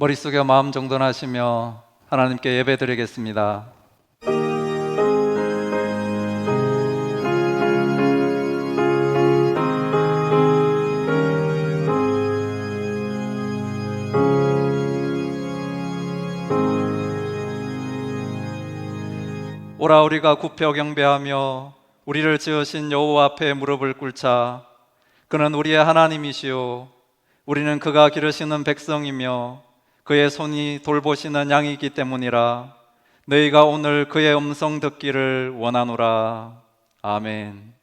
머리 숙여 마음 정돈하시며 하나님께 예배드리겠습니다. 오라 우리가 굽혀 경배하며 우리를 지으신 여호와 앞에 무릎을 꿇자. 그는 우리의 하나님이시오. 우리는 그가 기르시는 백성이며 그의 손이 돌보시는 양이기 때문이라. 너희가 오늘 그의 음성 듣기를 원하노라. 아멘.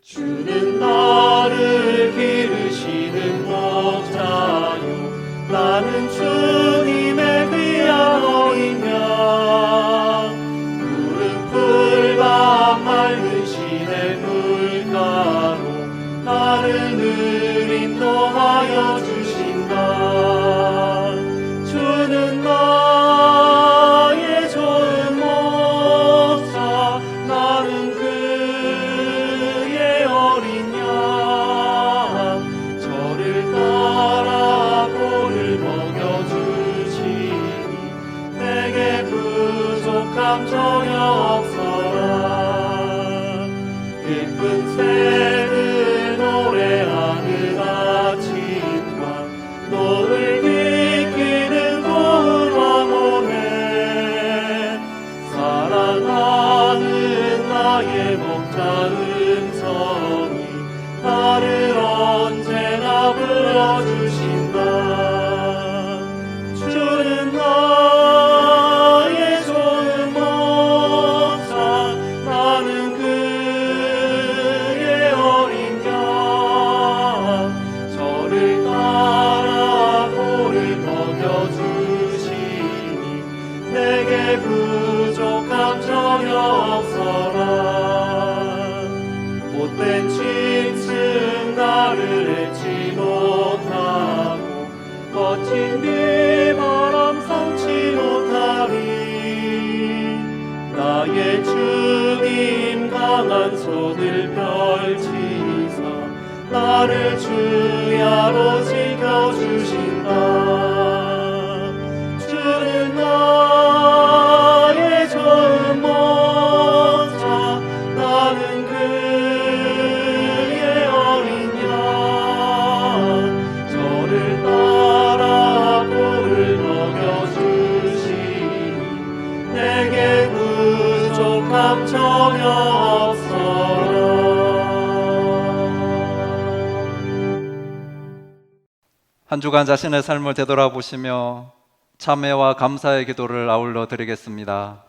주는 나를 기르시는 목자요, 나는 주님의 귀한 어린 양. 푸른 풀과 맑은 시내 물가로 나를 늘 인도하여 주신다. 주는 나의 좋은 목자, 나는 그의 어린 양. 저를 따라 꼴을 먹여주시니 내게 부족함 전혀 없어라. 예쁜 새들 노래하는 아침과 너를 비키는 고운 황혼에 사랑하는 나의 목자 음성이 나를 언제나 불러주신다. 주는 나의 좋은 목자, 나는 그의 어린 양. 저를 따라 꼴을 먹여주시니 내게 부족함 전혀 없어라. 못된 짐승 나를 앓지 못하고 거친 비바람 삼지 못하리. 나의 주님 강한 손을 펼치사 나를 주야로 지켜주신다. 주는 나의 좋은 목자, 나는 그의 어린 양. 저를 따라 꼴을 먹여주시니 내게 부족함 전혀 없어라. 한 주간 자신의 삶을 되돌아보시며 참회와 감사의 기도를 아울러 드리겠습니다.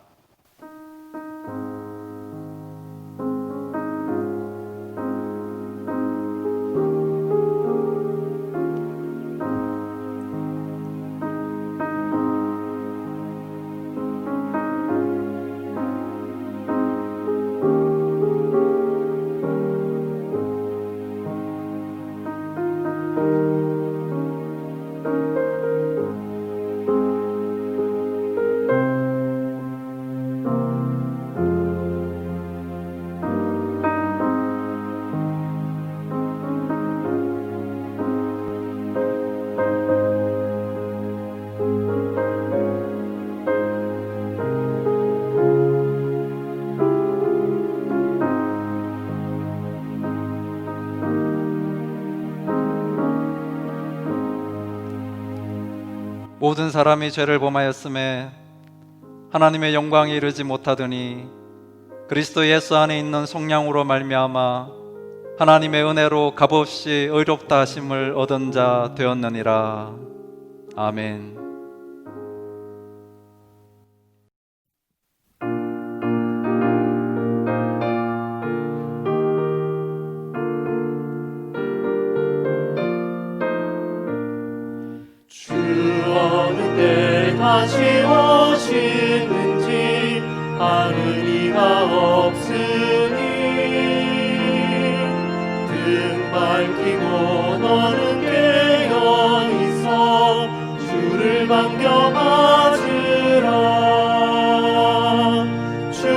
모든 사람이 죄를 범하였음에 하나님의 영광에 이르지 못하더니 그리스도 예수 안에 있는 속량으로 말미암아 하나님의 은혜로 값없이 의롭다 하심을 얻은 자 되었느니라. 아멘. 주 어느 때 다시 오시는지 아는 이가 없으니 등 밝히고 너는 깨어 있어 주를 반겨 맞으라. 주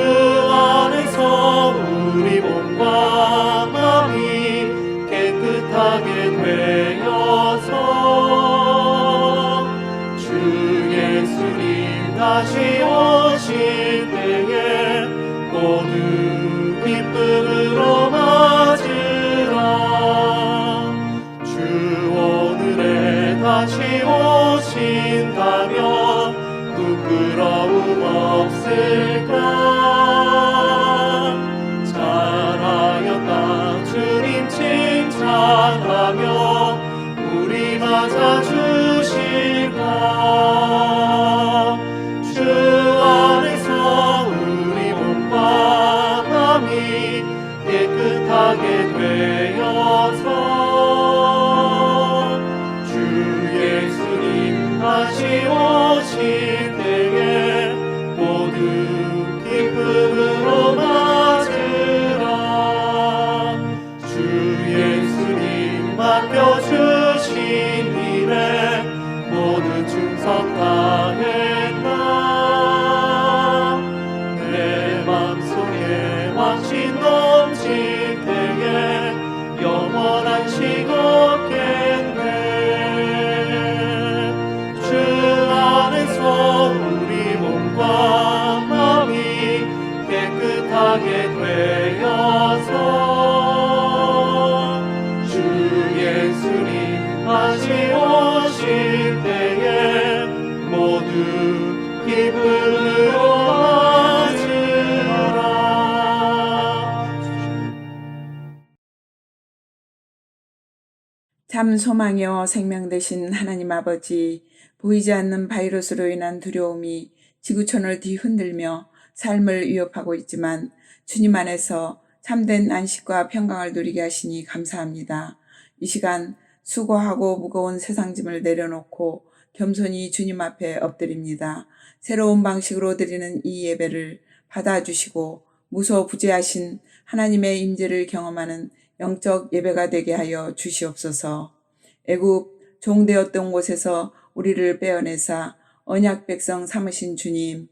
주신다면 부끄러움 없을까. 잘하였다 주님 칭찬하며 우리 맞아주실까. 주 안에서 우리 몸과 마음이 깨끗하게 되어서 주 예수님 다시 오실 때에 모두 기쁨으로 맞으라. 주 예수님 맡겨주신 일에 모두 충성 다했다. 내 맘속에 확신 넘칠 때에 영원한 식 없겠네. 주 안에서 우리 몸과 마음이 깨끗하게 되어서 주 예수님 다시 오실 때에 모두 기쁨으로 맞으라. 참 소망이요 생명 되신 하나님 아버지, 보이지 않는 바이러스로 인한 두려움이 지구촌을 뒤흔들며 삶을 위협하고 있지만 주님 안에서 참된 안식과 평강을 누리게 하시니 감사합니다. 이 시간 수고하고 무거운 세상 짐을 내려놓고 겸손히 주님 앞에 엎드립니다. 새로운 방식으로 드리는 이 예배를 받아주시고 무소부재하신 하나님의 임재를 경험하는 영적 예배가 되게 하여 주시옵소서. 애굽 종되었던 곳에서 우리를 빼어내사 언약 백성 삼으신 주님,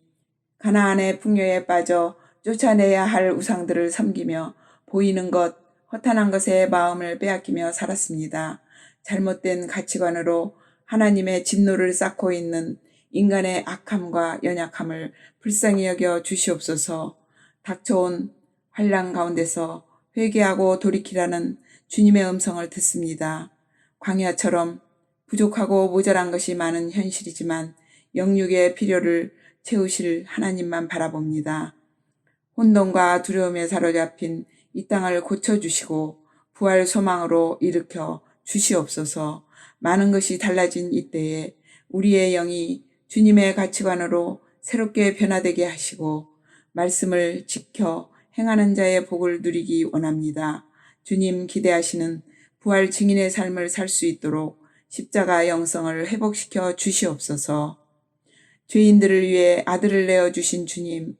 가나안의 풍요에 빠져 쫓아내야 할 우상들을 섬기며 보이는 것, 허탄한 것에 마음을 빼앗기며 살았습니다. 잘못된 가치관으로 하나님의 진노를 쌓고 있는 인간의 악함과 연약함을 불쌍히 여겨 주시옵소서. 닥쳐온 환난 가운데서 회개하고 돌이키라는 주님의 음성을 듣습니다. 광야처럼 부족하고 모자란 것이 많은 현실이지만 영육의 필요를 채우실 하나님만 바라봅니다. 혼돈과 두려움에 사로잡힌 이 땅을 고쳐주시고 부활 소망으로 일으켜 주시옵소서. 많은 것이 달라진 이때에 우리의 영이 주님의 가치관으로 새롭게 변화되게 하시고 말씀을 지켜 행하는 자의 복을 누리기 원합니다. 주님 기대하시는 부활 증인의 삶을 살 수 있도록 십자가 영성을 회복시켜 주시옵소서. 죄인들을 위해 아들을 내어주신 주님,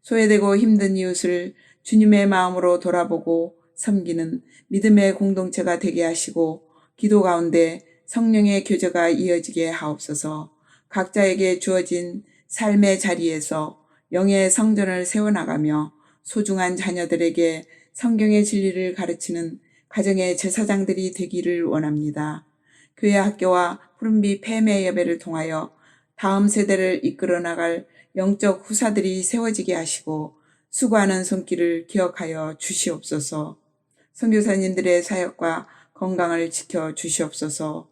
소외되고 힘든 이웃을 주님의 마음으로 돌아보고 섬기는 믿음의 공동체가 되게 하시고 기도 가운데 성령의 교제가 이어지게 하옵소서. 각자에게 주어진 삶의 자리에서 영의 성전을 세워나가며 소중한 자녀들에게 성경의 진리를 가르치는 가정의 제사장들이 되기를 원합니다. 교회 학교와 푸른비 폐매 예배를 통하여 다음 세대를 이끌어 나갈 영적 후사들이 세워지게 하시고 수고하는 손길을 기억하여 주시옵소서. 선교사님들의 사역과 건강을 지켜 주시옵소서.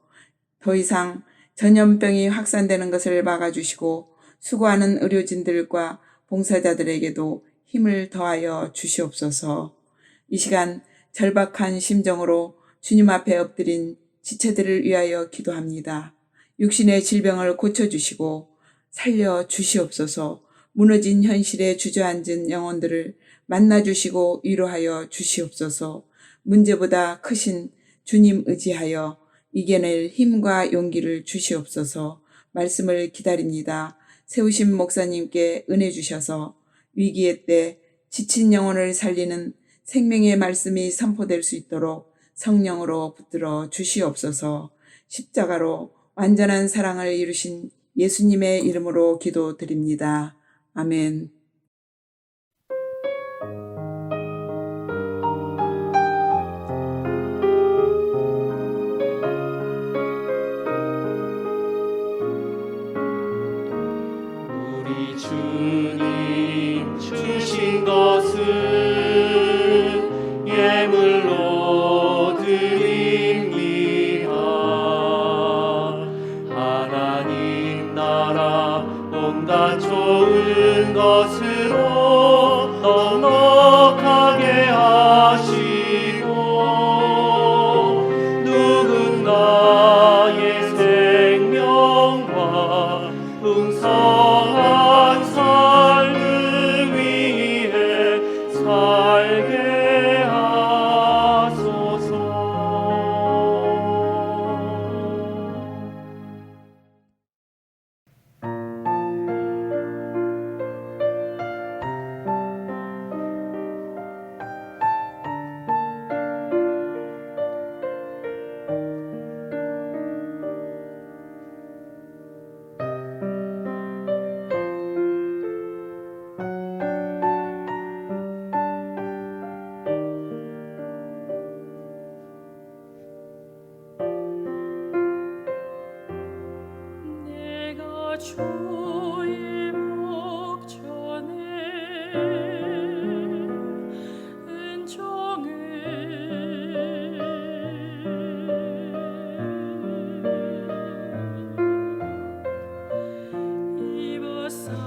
더 이상 전염병이 확산되는 것을 막아주시고 수고하는 의료진들과 봉사자들에게도 힘을 더하여 주시옵소서. 이 시간 절박한 심정으로 주님 앞에 엎드린 지체들을 위하여 기도합니다. 육신의 질병을 고쳐주시고 살려 주시옵소서. 무너진 현실에 주저앉은 영혼들을 만나주시고 위로하여 주시옵소서. 문제보다 크신 주님 의지하여 이겨낼 힘과 용기를 주시옵소서. 말씀을 기다립니다. 세우신 목사님께 은혜 주셔서 위기의 때 지친 영혼을 살리는 생명의 말씀이 선포될 수 있도록 성령으로 붙들어 주시옵소서. 십자가로 완전한 사랑을 이루신 예수님의 이름으로 기도드립니다. 아멘. 우리 주님 주신 것은 예물로 드립니다. 하나님 주의 목전에 은총을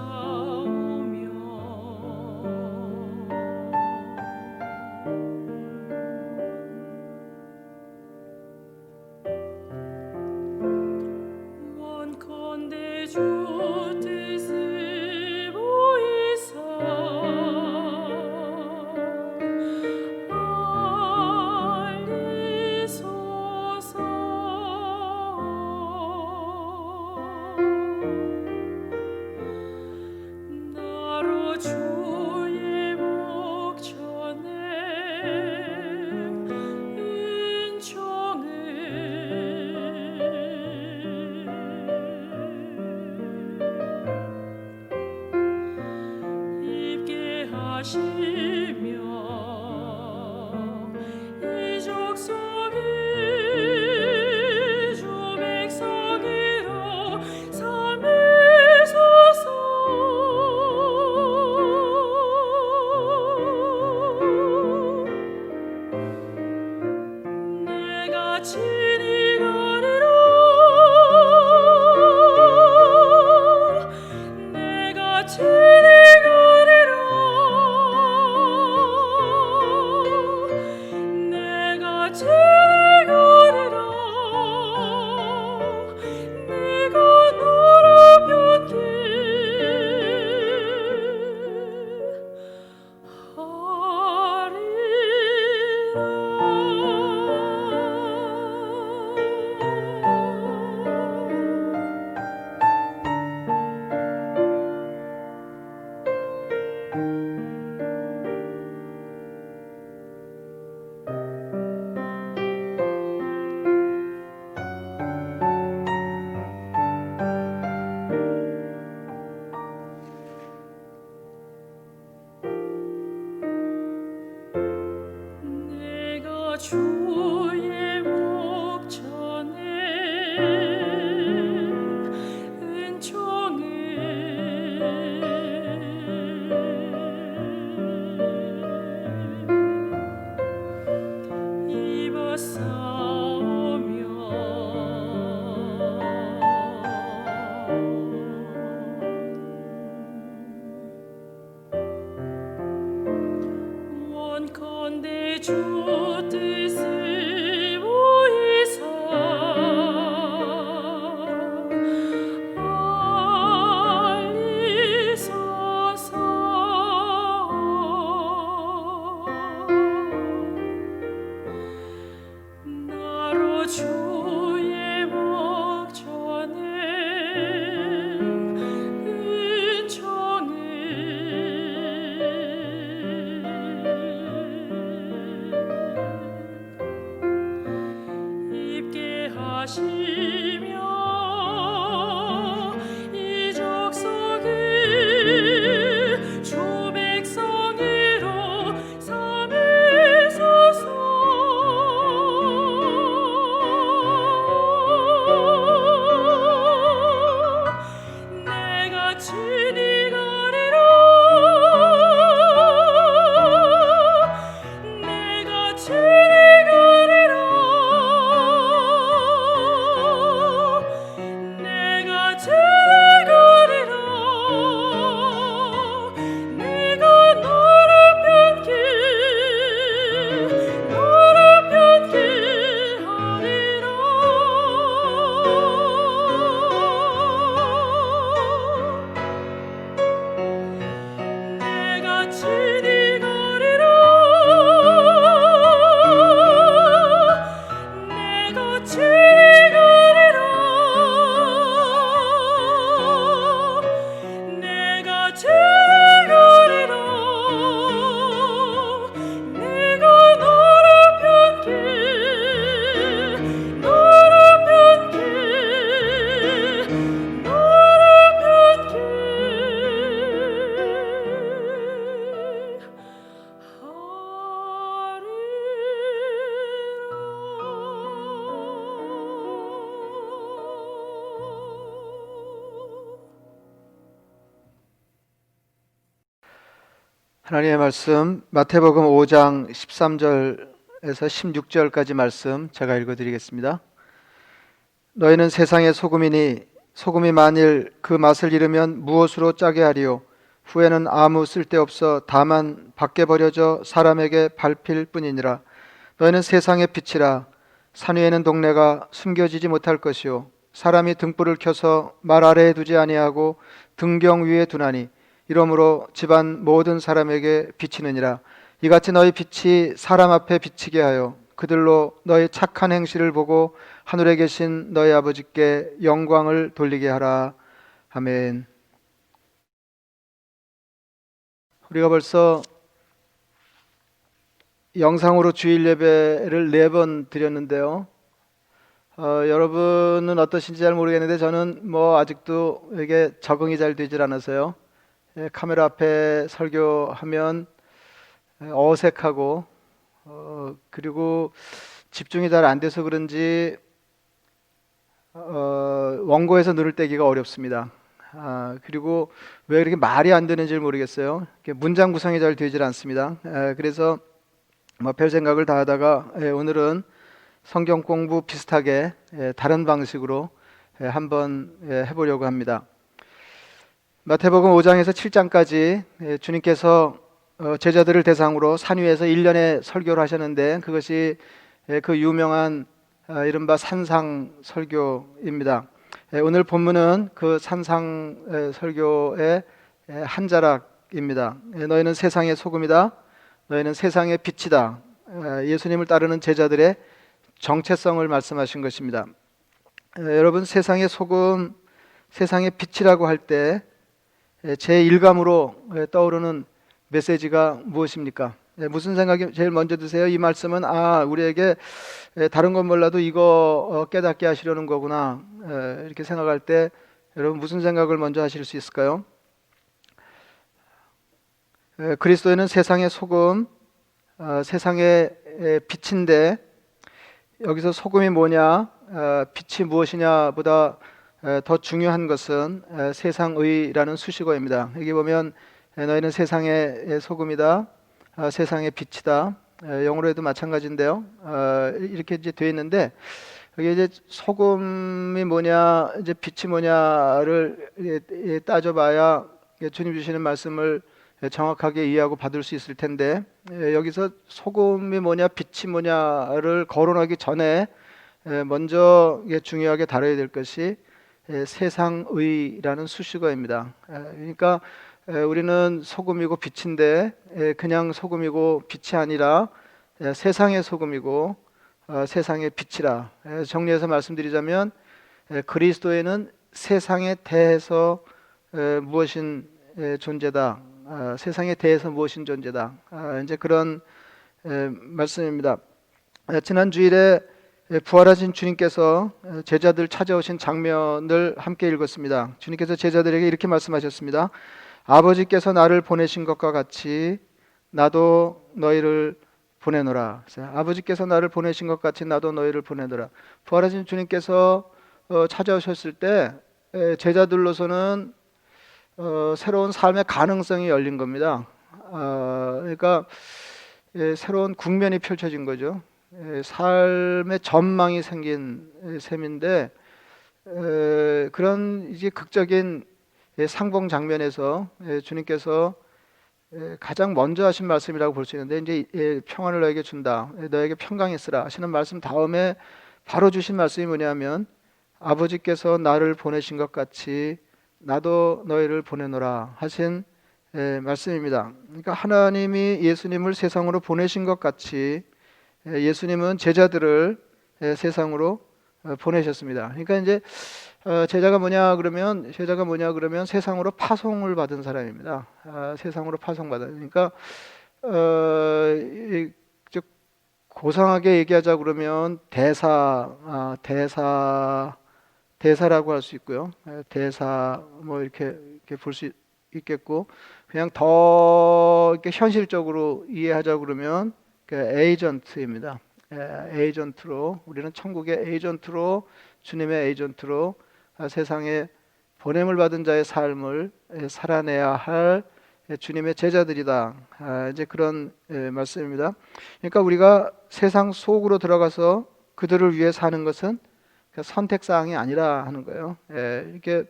입었사오며 원컨대 주 뜻을 보이사 알리소서. 나로 주의 목전에 은총을 입게 하시며 이 족속이 주 백성이로 삼으소서. 내가 친히 가리라. 내가 친히 가리라. 내가 친히 가리라. 내가 너로 변기 내가 주의 목전에 은총을 입었사오며 원컨대 주 뜻을 보이사 알리소서. 나로 주의 목전에 은총을 입게 하시며 이 족속이 주 백성이로 삼으소서. 내가 친히 가리라. 내가 친히 가리라. 하나님의 말씀 마태복음 5장 13절에서 16절까지 말씀 제가 읽어드리겠습니다. 너희는 세상의 소금이니 소금이 만일 그 맛을 잃으면 무엇으로 짜게 하리요? 후에는 아무 쓸데없어 다만 밖에 버려져 사람에게 밟힐 뿐이니라. 너희는 세상의 빛이라. 산 위에는 동네가 숨겨지지 못할 것이요 사람이 등불을 켜서 말 아래에 두지 아니하고 등경 위에 두나니 이러므로 집안 모든 사람에게 비치느니라. 이같이 너희 빛이 사람 앞에 비치게 하여 그들로 너희 착한 행실을 보고 하늘에 계신 너희 아버지께 영광을 돌리게 하라. 아멘. 우리가 벌써 영상으로 주일 예배를 4번 드렸는데요. 여러분은 어떠신지 잘 모르겠는데 저는 아직도 이게 적응이 잘 되질 않아서요. 카메라 앞에 설교하면 어색하고 그리고 집중이 잘 안 돼서 그런지 원고에서 눈을 떼기가 어렵습니다. 그리고 왜 이렇게 말이 안 되는지 모르겠어요. 문장 구성이 잘 되질 않습니다. 그래서 별 생각을 다 하다가 오늘은 성경 공부 비슷하게 다른 방식으로 한번 해보려고 합니다. 마태복음 5장에서 7장까지 주님께서 제자들을 대상으로 산 위에서 1년의 설교를 하셨는데 그것이 그 유명한 이른바 산상 설교입니다. 오늘 본문은 그 산상 설교의 한 자락입니다. 너희는 세상의 소금이다. 너희는 세상의 빛이다. 예수님을 따르는 제자들의 정체성을 말씀하신 것입니다. 여러분, 세상의 소금, 세상의 빛이라고 할 때 제 일감으로 떠오르는 메시지가 무엇입니까? 무슨 생각이 제일 먼저 드세요? 이 말씀은 우리에게 다른 건 몰라도 이거 깨닫게 하시려는 거구나 이렇게 생각할 때 여러분 무슨 생각을 먼저 하실 수 있을까요? 그리스도인은 세상의 소금, 세상의 빛인데 여기서 소금이 뭐냐, 빛이 무엇이냐 보다 더 중요한 것은 세상의라는 수식어입니다. 여기 보면 너희는 세상의 소금이다, 세상의 빛이다. 영어로도 마찬가지인데요. 이렇게 이제 되어 있는데 여기 이제 소금이 뭐냐, 이제 빛이 뭐냐를 따져봐야 주님 주시는 말씀을 정확하게 이해하고 받을 수 있을 텐데 여기서 소금이 뭐냐, 빛이 뭐냐를 거론하기 전에 먼저 중요하게 다뤄야 될 것이 세상의라는 수식어입니다. 그러니까 우리는 소금이고 빛인데 그냥 소금이고 빛이 아니라 세상의 소금이고 세상의 빛이라. 정리해서 말씀드리자면 그리스도에는 세상에 대해서 무엇인 존재다. 세상에 대해서 무엇인 존재다. 이제 그런 말씀입니다. 지난 주일에 부활하신 주님께서 제자들 찾아오신 장면을 함께 읽었습니다. 주님께서 제자들에게 이렇게 말씀하셨습니다. 아버지께서 나를 보내신 것과 같이 나도 너희를 보내노라. 아버지께서 나를 보내신 것 같이 나도 너희를 보내노라. 부활하신 주님께서 찾아오셨을 때 제자들로서는 새로운 삶의 가능성이 열린 겁니다. 그러니까 새로운 국면이 펼쳐진 거죠. 삶의 전망이 생긴 셈인데 그런 이제 극적인 상봉 장면에서 주님께서 가장 먼저 하신 말씀이라고 볼 수 있는데 이제 평안을 너에게 준다, 너에게 평강이 있으라 하시는 말씀 다음에 바로 주신 말씀이 뭐냐면 아버지께서 나를 보내신 것 같이 나도 너희를 보내노라 하신 말씀입니다. 그러니까 하나님이 예수님을 세상으로 보내신 것 같이 예수님은 제자들을 세상으로 보내셨습니다. 그러니까 이제 제자가 뭐냐 그러면 세상으로 파송을 받은 사람입니다. 세상으로 파송받은. 그러니까 고상하게 얘기하자 그러면 대사라고 할 수 있고요. 대사 이렇게 볼 수 있겠고, 그냥 더 이렇게 현실적으로 이해하자 그러면 에이전트입니다. 에이전트로, 우리는 천국의 에이전트로, 주님의 에이전트로 세상에 보냄을 받은 자의 삶을 살아내야 할 주님의 제자들이다. 이제 그런 말씀입니다. 그러니까 우리가 세상 속으로 들어가서 그들을 위해 사는 것은 선택 사항이 아니라 하는 거예요. 이렇게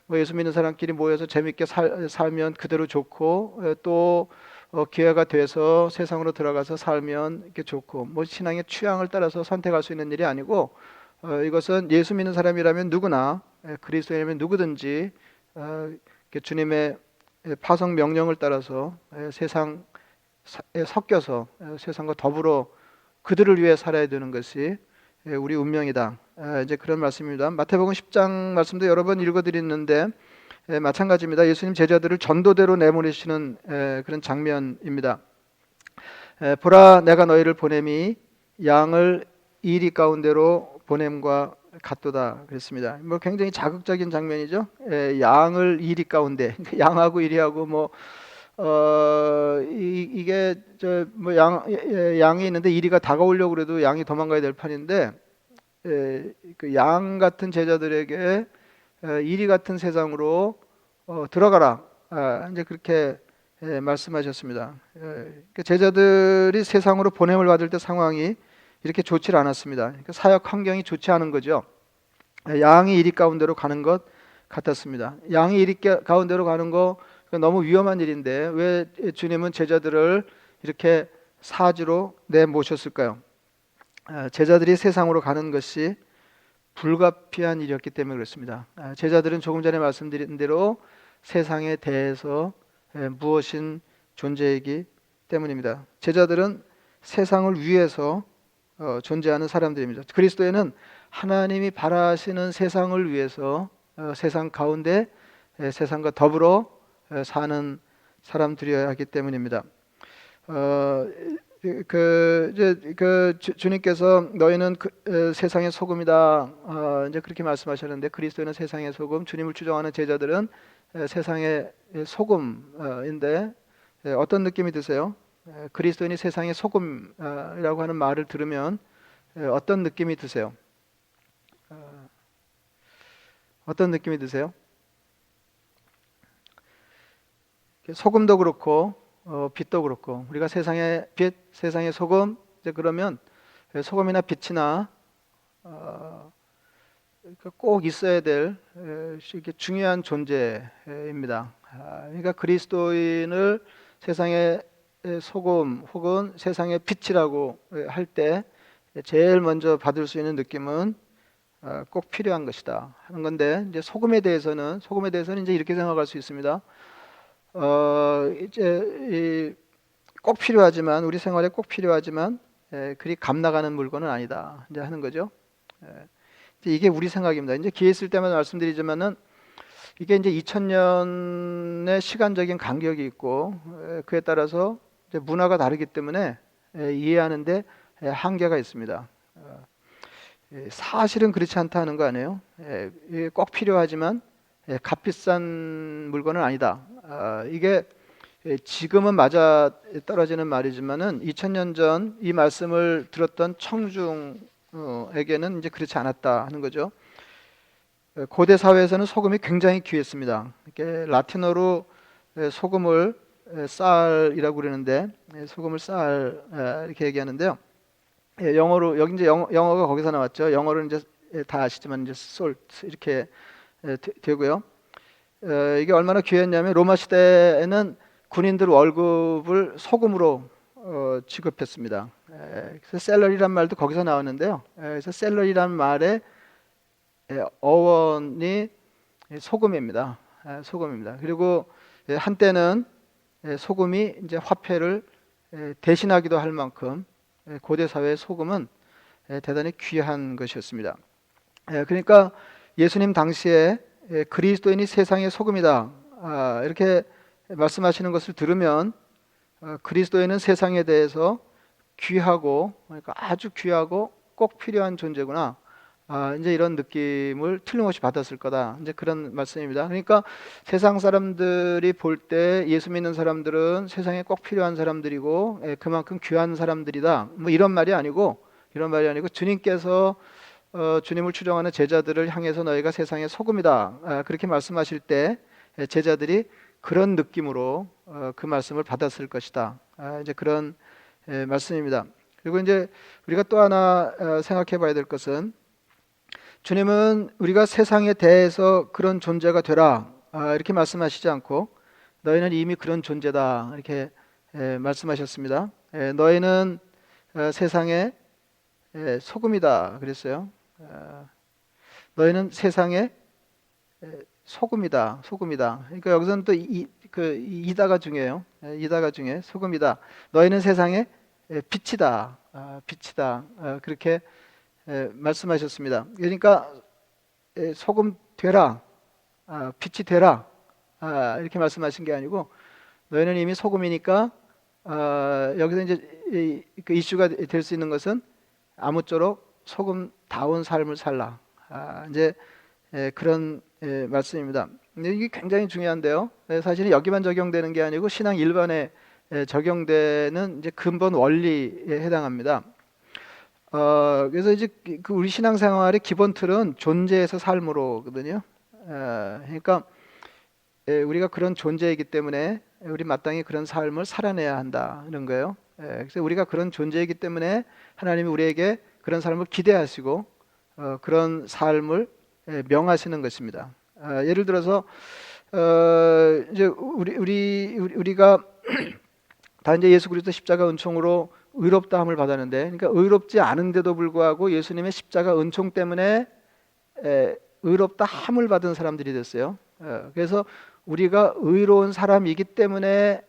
뭐 예수 믿는 사람끼리 모여서 재밌게 살면 그대로 좋고, 또 기회가 돼서 세상으로 들어가서 살면 이렇게 좋고, 뭐 신앙의 취향을 따라서 선택할 수 있는 일이 아니고, 이것은 예수 믿는 사람이라면 누구나, 그리스도인이라면 누구든지 주님의 파송 명령을 따라서 세상에 섞여서 세상과 더불어 그들을 위해 살아야 되는 것이 우리 운명이다. 이제 그런 말씀입니다. 마태복음 10장 말씀도 여러 번 읽어드렸는데 마찬가지입니다. 예수님 제자들을 전도대로 내보내시는 그런 장면입니다. 보라, 내가 너희를 보냄이 양을 이리 가운데로 보냄과 같도다 그랬습니다. 뭐 굉장히 자극적인 장면이죠. 양을 이리 가운데, 양하고 이리하고 뭐 이게 저 뭐 양이 있는데 이리가 다가오려고 그래도 양이 도망가야 될 판인데, 그 양 같은 제자들에게 이리 같은 세상으로 들어가라. 이제 그렇게 말씀하셨습니다. 그 제자들이 세상으로 보냄을 받을 때 상황이 이렇게 좋지 않았습니다. 그러니까 사역 환경이 좋지 않은 거죠. 양이 이리 가운데로 가는 것 같았습니다. 양이 이리 가운데로 가는 거 너무 위험한 일인데 왜 주님은 제자들을 이렇게 사지로 내모셨을까요? 제자들이 세상으로 가는 것이 불가피한 일이었기 때문에 그렇습니다. 제자들은 조금 전에 말씀드린 대로 세상에 대해서 무엇인 존재이기 때문입니다. 제자들은 세상을 위해서 존재하는 사람들입니다. 그리스도에는 하나님이 바라시는 세상을 위해서 세상 가운데 세상과 더불어 사는 사람들이어야 하기 때문입니다. 주님께서 너희는 세상의 소금이다. 이제 그렇게 말씀하셨는데 그리스도는 세상의 소금, 주님을 추종하는 제자들은 세상의 소금인데 어떤 느낌이 드세요? 그리스도인이 세상의 소금이라고 하는 말을 들으면 어떤 느낌이 드세요? 어떤 느낌이 드세요? 소금도 그렇고 빛도 그렇고 우리가 세상의 빛, 세상의 소금, 이제 그러면 소금이나 빛이나 꼭 있어야 될 이렇게 중요한 존재입니다. 그러니까 그리스도인을 세상의 소금 혹은 세상의 빛이라고 할 때 제일 먼저 받을 수 있는 느낌은 꼭 필요한 것이다 하는 건데, 이제 소금에 대해서는 이제 이렇게 생각할 수 있습니다. 이제 꼭 필요하지만 우리 생활에 꼭 필요하지만 그리 값 나가는 물건은 아니다 이제 하는 거죠. 이게 우리 생각입니다. 이제 기회 있을 때마다 말씀드리지만은 이게 이제 2000년의 시간적인 간격이 있고 그에 따라서 이제 문화가 다르기 때문에 이해하는데 한계가 있습니다. 사실은 그렇지 않다는 거 아니에요? 꼭 필요하지만 값비싼 물건은 아니다. 이게 지금은 맞아 떨어지는 말이지만은 2000년 전 이 말씀을 들었던 청중에게는 이제 그렇지 않았다 하는 거죠. 고대 사회에서는 소금이 굉장히 귀했습니다. 이렇게 라틴어로 소금을 쌀이라고 그러는데 소금을 쌀 이렇게 얘기하는데요. 영어로 여기 이제 영어가 거기서 나왔죠. 영어로는 이제 다 아시지만 이제 salt 이렇게 되고요. 이게 얼마나 귀했냐면 로마 시대에는 군인들 월급을 소금으로 지급했습니다. 그래서 셀러리란 말도 거기서 나왔는데요. 그래서 셀러리란 말의 어원이 소금입니다. 소금입니다. 그리고 한때는 소금이 이제 화폐를 대신하기도 할 만큼 고대 사회의 소금은 대단히 귀한 것이었습니다. 그러니까 예수님 당시에 그리스도인이 세상의 소금이다 이렇게 말씀하시는 것을 들으면 그리스도인은 세상에 대해서 귀하고, 그러니까 아주 귀하고 꼭 필요한 존재구나. 이제 이런 느낌을 틀림없이 받았을 거다. 이제 그런 말씀입니다. 그러니까 세상 사람들이 볼 때 예수 믿는 사람들은 세상에 꼭 필요한 사람들이고 그만큼 귀한 사람들이다. 뭐 이런 말이 아니고 주님께서 주님을 추종하는 제자들을 향해서 너희가 세상의 소금이다. 그렇게 말씀하실 때 제자들이 그런 느낌으로 그 말씀을 받았을 것이다. 이제 그런 말씀입니다. 그리고 이제 우리가 또 하나 생각해 봐야 될 것은 주님은 우리가 세상에 대해서 그런 존재가 되라 이렇게 말씀하시지 않고 너희는 이미 그런 존재다 이렇게 말씀하셨습니다. 너희는 세상의 소금이다 그랬어요. 너희는 세상의 소금이다. 그러니까 여기서는 또 이다가 중요해요. 이다가 중에 소금이다. 너희는 세상의 빛이다. 빛이다. 그렇게 말씀하셨습니다. 그러니까 소금 되라, 빛이 되라 이렇게 말씀하신 게 아니고 너희는 이미 소금이니까 여기서 이제 그 이슈가 될 수 있는 것은 아무쪼록 소금다운 삶을 살라. 이제 그런 말씀입니다. 근데 이게 굉장히 중요한데요. 사실은 여기만 적용되는 게 아니고 신앙 일반에 적용되는 이제 근본 원리에 해당합니다. 그래서 이제 그 우리 신앙생활의 기본 틀은 존재에서 삶으로거든요. 그러니까 우리가 그런 존재이기 때문에 우리 마땅히 그런 삶을 살아내야 한다는 거예요. 그래서 우리가 그런 존재이기 때문에 하나님이 우리에게 그런 삶을 기대하시고 그런 삶을 명하시는 것입니다. 예를 들어서 이제 우리가 다 이제 예수 그리스도 십자가 은총으로 의롭다함을 받았는데, 그러니까 의롭지 않은데도 불구하고 예수님의 십자가 은총 때문에 의롭다함을 받은 사람들이 됐어요. 그래서 우리가 의로운 사람이기 때문에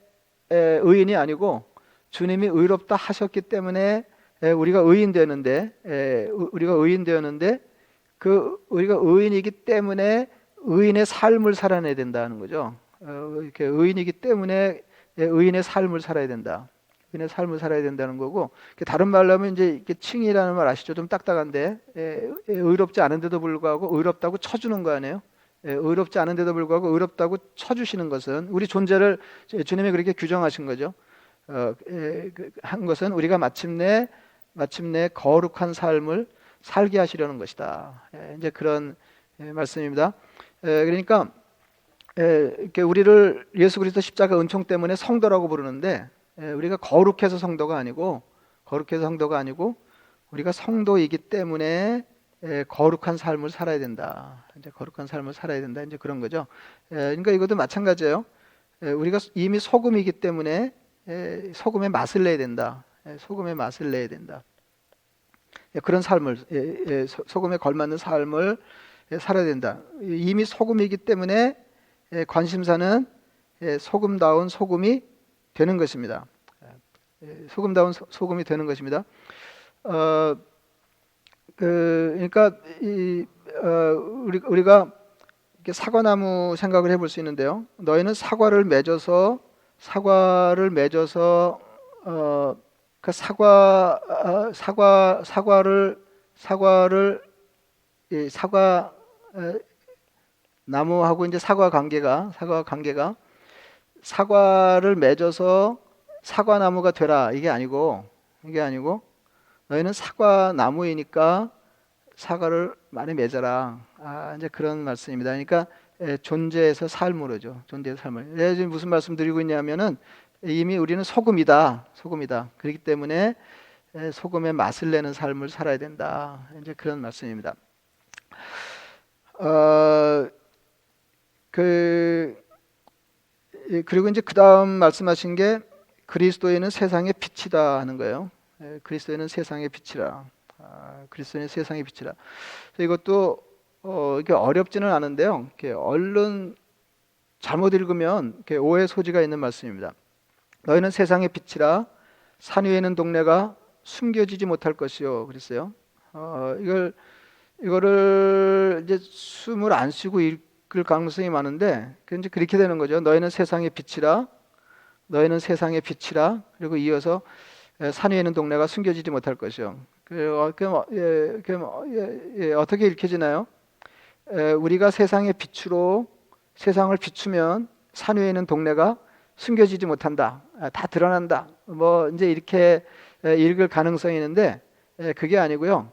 의인이 아니고 주님이 의롭다 하셨기 때문에 우리가 의인 되는데, 우리가 의인이기 때문에 의인의 삶을 살아내야 된다는 거죠. 이렇게 의인이기 때문에 의인의 삶을 살아야 된다. 의인의 삶을 살아야 된다는 거고, 다른 말로 하면 이제 이렇게 칭이라는 말 아시죠? 좀 딱딱한데 의롭지 않은데도 불구하고 의롭다고 쳐주는 거 아니에요? 의롭지 않은데도 불구하고 의롭다고 쳐주시는 것은 우리 존재를 주님이 그렇게 규정하신 거죠. 한 것은 우리가 마침내 거룩한 삶을 살게 하시려는 것이다. 이제 그런 말씀입니다. 그러니까 이렇게 우리를 예수 그리스도 십자가 은총 때문에 성도라고 부르는데, 우리가 거룩해서 성도가 아니고 우리가 성도이기 때문에 거룩한 삶을 살아야 된다. 이제 거룩한 삶을 살아야 된다. 이제 그런 거죠. 그러니까 이것도 마찬가지예요. 우리가 이미 소금이기 때문에 소금의 맛을 내야 된다. 소금의 맛을 내야 된다. 그런 삶을, 소금에 걸맞는 삶을 살아야 된다. 이미 소금이기 때문에 관심사는 소금다운 소금이 되는 것입니다. 소금다운 소금이 되는 것입니다. 그러니까 우리가 사과나무 생각을 해볼 수 있는데요. 너희는 사과를 맺어서 그 사과 나무하고 이제 사과 관계가 사과를 맺어서 사과나무가 되라 이게 아니고 너희는 사과나무이니까 사과를 많이 맺어라. 이제 그런 말씀입니다. 그러니까 존재에서 삶으로죠. 존재에서 삶을. 지금 무슨 말씀 드리고 있냐면은 이미 우리는 소금이다. 그렇기 때문에 소금의 맛을 내는 삶을 살아야 된다. 이제 그런 말씀입니다. 그리고 이제 그 다음 말씀하신 게 그리스도인은 세상의 빛이다 하는 거예요. 그리스도인은 세상의 빛이라. 그리스도인은 세상의 빛이라. 이것도 이게 어렵지는 않은데요. 이렇게 얼른 잘못 읽으면 이렇게 오해 소지가 있는 말씀입니다. 너희는 세상의 빛이라 산 위에 있는 동네가 숨겨지지 못할 것이요. 그랬어요. 이거를 이제 숨을 안 쉬고 읽을 가능성이 많은데 이제 그렇게 되는 거죠. 너희는 세상의 빛이라. 그리고 이어서 산 위에 있는 동네가 숨겨지지 못할 것이요. 어떻게 읽혀지나요? 우리가 세상의 빛으로 세상을 비추면 산 위에 있는 동네가 숨겨지지 못한다. 다 드러난다. 뭐 이제 이렇게 읽을 가능성이 있는데 그게 아니고요.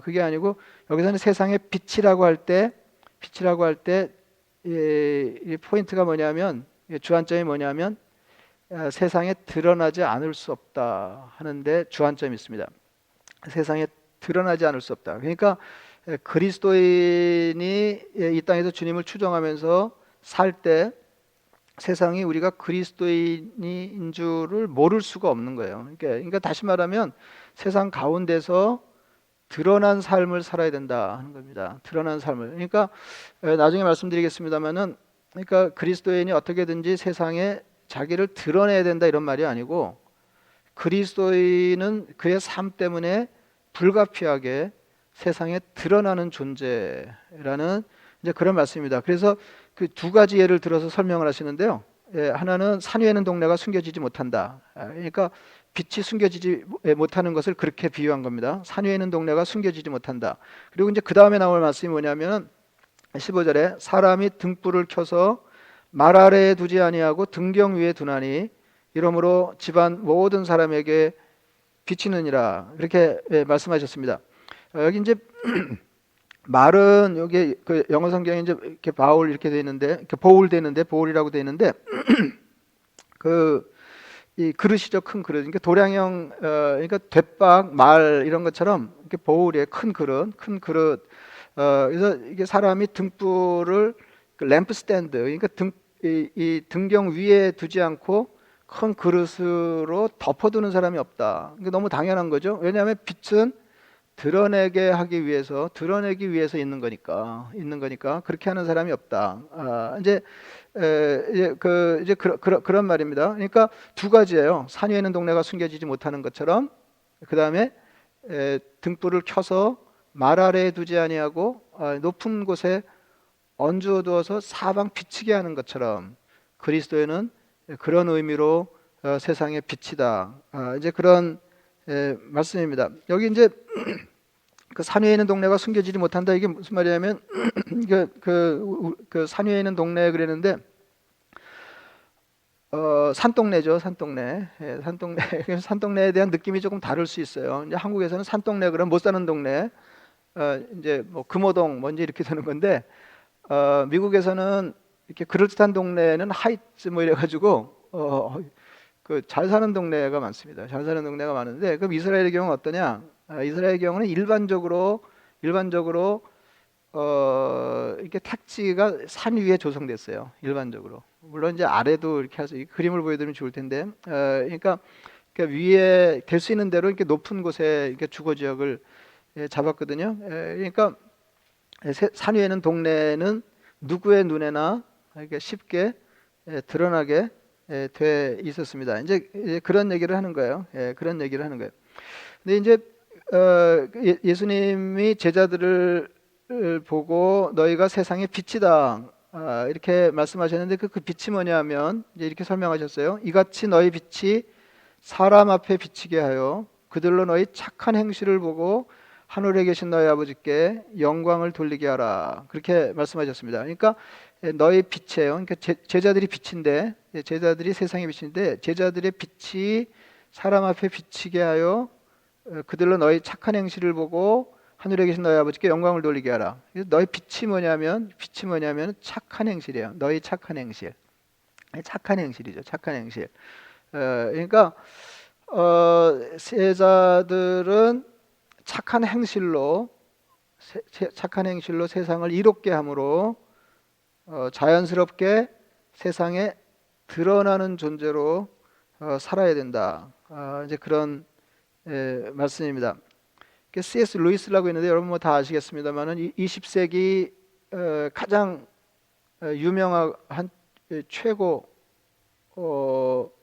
그게 아니고 여기서는 세상의 빛이라고 할 때 이 포인트가 뭐냐면 주안점이 뭐냐면 세상에 드러나지 않을 수 없다 하는데 주안점이 있습니다. 세상에 드러나지 않을 수 없다. 그러니까 그리스도인이 이 땅에서 주님을 추종하면서 살 때 세상이 우리가 그리스도인인 줄을 모를 수가 없는 거예요. 그러니까 다시 말하면 세상 가운데서 드러난 삶을 살아야 된다 하는 겁니다. 드러난 삶을. 그러니까 나중에 말씀드리겠습니다만은, 그러니까 그리스도인이 어떻게든지 세상에 자기를 드러내야 된다 이런 말이 아니고, 그리스도인은 그의 삶 때문에 불가피하게 세상에 드러나는 존재라는 이제 그런 말씀입니다. 그래서 그 두 가지 예를 들어서 설명을 하시는데요. 하나는 산 위에는 동네가 숨겨지지 못한다. 그러니까 빛이 숨겨지지 못하는 것을 그렇게 비유한 겁니다. 산 위에 있는 동네가 숨겨지지 못한다. 그리고 이제 그 다음에 나올 말씀이 뭐냐면 15절에 사람이 등불을 켜서 말 아래에 두지 아니하고 등경 위에 두나니 이러므로 집안 모든 사람에게 비치느니라, 이렇게 말씀하셨습니다. 여기 이제 말은 여기 그 영어 성경에 이제 이렇게 바울 이렇게 돼 있는데, 이렇게 보울 되는데 보울이라고 돼 있는데 그 이 그릇이죠, 큰 그릇. 그러니까 도량형, 그러니까 대박, 말 이런 것처럼 이렇게 보울의 큰 그릇, 큰 그릇. 그래서 이게 사람이 등불을 그 램프 스탠드, 그러니까 이 등경 위에 두지 않고 큰 그릇으로 덮어두는 사람이 없다. 이게 너무 당연한 거죠. 왜냐하면 빛은 드러내게 하기 위해서, 드러내기 위해서 있는 거니까 그렇게 하는 사람이 없다. 이제 그런 말입니다. 그러니까 두 가지예요. 산 위에는 동네가 숨겨지지 못하는 것처럼, 그 다음에 등불을 켜서 말 아래에 두지 아니하고 높은 곳에 얹어 두어서 사방 비치게 하는 것처럼, 그리스도에는 그런 의미로 세상의 빛이다. 이제 그런 말씀입니다. 여기 이제 그 산 위에 있는 동네가 숨겨지지 못한다. 이게 무슨 말이냐면 그 산 위에 있는 동네 그랬는데 산동네죠, 산동네. 산동네. 산동네에 대한 느낌이 조금 다를 수 있어요. 이제 한국에서는 산동네 그러면 못 사는 동네, 이제 뭐 금호동 뭔지 이렇게 되는 건데, 미국에서는 이렇게 그럴듯한 동네는 하이츠 뭐 이래가지고 그 잘 사는 동네가 많습니다. 잘 사는 동네가 많은데, 그럼 이스라엘의 경우는 어떠냐? 이스라엘의 경우는 일반적으로 이렇게 택지가 산 위에 조성됐어요. 일반적으로. 물론 이제 아래도 이렇게 해서 이 그림을 보여드리면 좋을 텐데, 그러니까 위에 될 수 있는 대로 이렇게 높은 곳에 이렇게 주거 지역을 잡았거든요. 그러니까 산 위에 있는 동네는 누구의 눈에나 이렇게 쉽게 드러나게 돼 있었습니다. 이제 그런 얘기를 하는 거예요. 그런 얘기를 하는 거예요. 근데 이제 예수님이 제자들을 보고 너희가 세상의 빛이다, 이렇게 말씀하셨는데 그 빛이 뭐냐면 이제 이렇게 설명하셨어요. 이같이 너희 빛이 사람 앞에 비치게 하여 그들로 너희 착한 행실을 보고 하늘에 계신 너희 아버지께 영광을 돌리게 하라, 그렇게 말씀하셨습니다. 그러니까 너희 빛이에요. 그러니까 제자들이 빛인데, 제자들이 세상의 빛인데, 제자들의 빛이 사람 앞에 비치게 하여 그들로 너희 착한 행실을 보고 하늘에 계신 너희 아버지께 영광을 돌리게 하라. 너희 빛이 뭐냐면 착한 행실이에요. 너희 착한 행실. 착한 행실이죠. 착한 행실. 그러니까 제자들은 착한 행실로 세상을 이롭게 함으로 자연스럽게 세상에 드러나는 존재로 살아야 된다. 이제 그런 말씀입니다. C.S. 루이스라고 있는데 여러분 뭐 다 아시겠습니다만은 20세기 가장 유명한 최고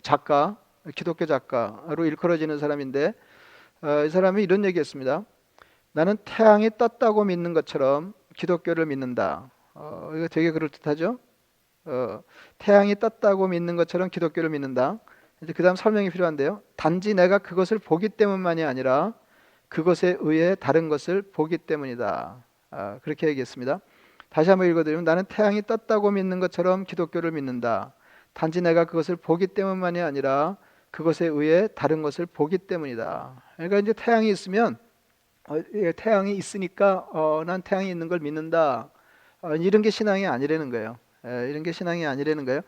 작가, 기독교 작가로 일컬어지는 사람인데, 이 사람이 이런 얘기했습니다. 나는 태양이 떴다고 믿는 것처럼 기독교를 믿는다. 이거 되게 그럴듯하죠? 태양이 떴다고 믿는 것처럼 기독교를 믿는다. 이제 그 다음 설명이 필요한데요. 단지 내가 그것을 보기 때문만이 아니라 그것에 의해 다른 것을 보기 때문이다. 그렇게 얘기했습니다. 다시 한번 읽어드리면, 나는 태양이 떴다고 믿는 것처럼 기독교를 믿는다. 단지 내가 그것을 보기 때문만이 아니라 그것에 의해 다른 것을 보기 때문이다. 그러니까 이제 태양이 있으면 태양이 있으니까 난 태양이 있는 걸 믿는다. 이런 게 신앙이 아니라는 거예요. 이런 게 신앙이 아니라는 거예요.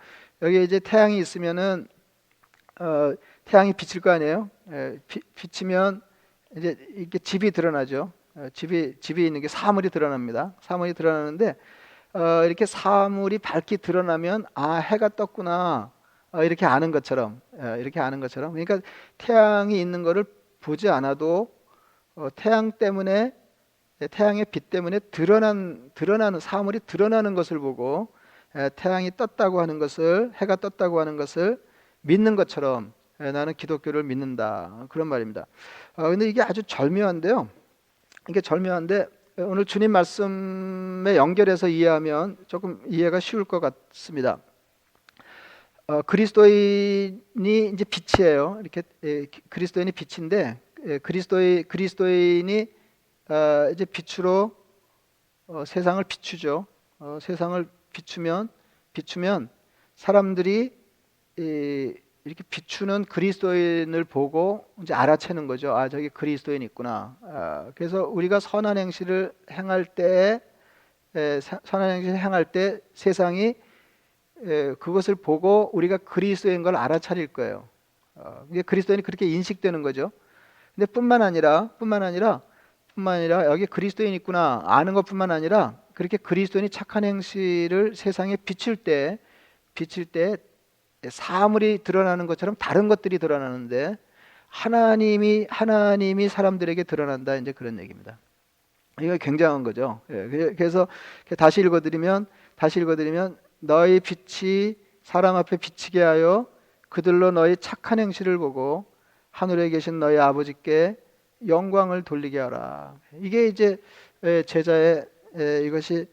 여기 이제 태양이 있으면은 태양이 비칠 거 아니에요? 비치면 이제 이렇게 집이 드러나죠. 집이 있는 게 사물이 드러납니다. 사물이 드러나는데 이렇게 사물이 밝게 드러나면 해가 떴구나. 이렇게 아는 것처럼 그러니까 태양이 있는 것을 보지 않아도 태양의 빛 때문에 드러나는 사물이 드러나는 것을 보고 태양이 떴다고 하는 것을 해가 떴다고 하는 것을 믿는 것처럼 나는 기독교를 믿는다 그런 말입니다. 근데 이게 아주 절묘한데요. 이게 절묘한데 오늘 주님 말씀에 연결해서 이해하면 조금 이해가 쉬울 것 같습니다. 그리스도인이 이제 빛이에요. 이렇게 그리스도인이 빛인데 그리스도인이 이제 빛으로 세상을 비추죠. 세상을 비추면 사람들이 이렇게 비추는 그리스도인을 보고 이제 알아채는 거죠. 저기 그리스도인이 있구나. 그래서 우리가 선한 행실을 행할 때 세상이 그것을 보고 우리가 그리스도인 걸 알아차릴 거예요. 이게 그리스도인이 그렇게 인식되는 거죠. 근데 뿐만 아니라 여기 그리스도인이 있구나 아는 것뿐만 아니라 그렇게 그리스도인이 착한 행실을 세상에 비칠 때 사물이 드러나는 것처럼 다른 것들이 드러나는데 하나님이 사람들에게 드러난다 이제 그런 얘기입니다. 이거 굉장한 거죠. 그래서 다시 읽어드리면 너희 빛이 사람 앞에 비치게 하여 그들로 너희 착한 행실을 보고 하늘에 계신 너희 아버지께 영광을 돌리게 하라. 이게 이제 이것이